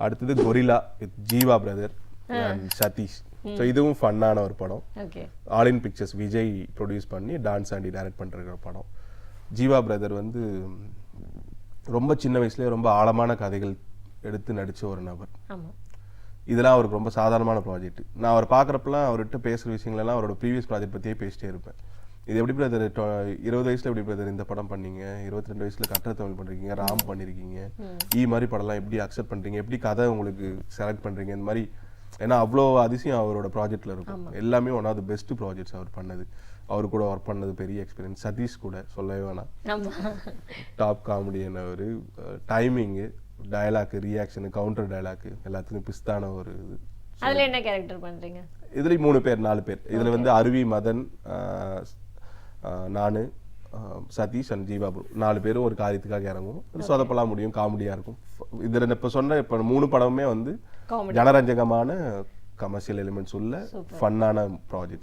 அடுத்தது Gorilla with Jiiva brother and Sathish. So இதுவும் ஃபன்னான ஒரு படம். All in pictures Vijay produce பண்ணி டான்ஸ் ஆண்டி டைரக்ட் பண்ணுற படம். ஜீவா பிரதர் வந்து ரொம்ப சின்ன வயசுலேயே ரொம்ப ஆழமான கதைகள் எடுத்து நடித்த ஒரு நபர். இதெல்லாம் அவருக்கு ரொம்ப சாதாரணமான ப்ராஜெக்ட். நான் அவர் பார்க்குறப்பெல்லாம் அவர்கிட்ட பேசுகிற விஷயங்களெல்லாம் அவரோட ப்ரீவியஸ் ப்ராஜெக்ட் பற்றியே பேசிட்டே இருப்பேன். இது எப்படி பிரதர் 20 வயசுல எப்படி பிரதர் இந்த படம் பண்ணீங்க, 22 வயசுல கற்ற தமிழ் பண்ணிருக்கீங்க, ராம் பண்ணிருக்கீங்க, மாதிரி படம்லாம் எப்படி அக்செப்ட் பண்றீங்க, எப்படி கதை உங்களுக்கு செலக்ட் பண்றீங்க, இந்த மாதிரி. ஏன்னா அவ்வளோ அதிசயம் அவரோட ப்ராஜெக்ட்ல இருக்கும். எல்லாமே one of the best projects அவர் பண்ணது. அவரு கூட ஒர்க் பண்ணது பெரிய எக்ஸ்பீரியன்ஸ். சதீஷ் கூட சொல்லவே வேணாம், டாப் காமெடியன். அவர் timing, dialogue, reaction, counter dialogue எல்லாத்துக்கும் பிஸ்தான ஒரு இது. அதுல என்ன கேரக்டர் பண்றீங்க? இதுல 3 பேர் 4 பேர். இதுல வந்து அருவி, மதன், நான், சதீஷ் அண்ட் ஜீவா ப்ரோ 4 பேரும் ஒரு காரியத்துக்காக இறங்கும். சொதப்பெல்லாம் முடியும், காமெடியா இருக்கும். இதுல இப்ப சொன்ன 3 படமுமே வந்து ஜனரஞ்சகமான கமர்ஷியல் எலிமெண்ட்ஸ் உள்ள ஃபன்னான ப்ராஜெக்ட்ஸ்.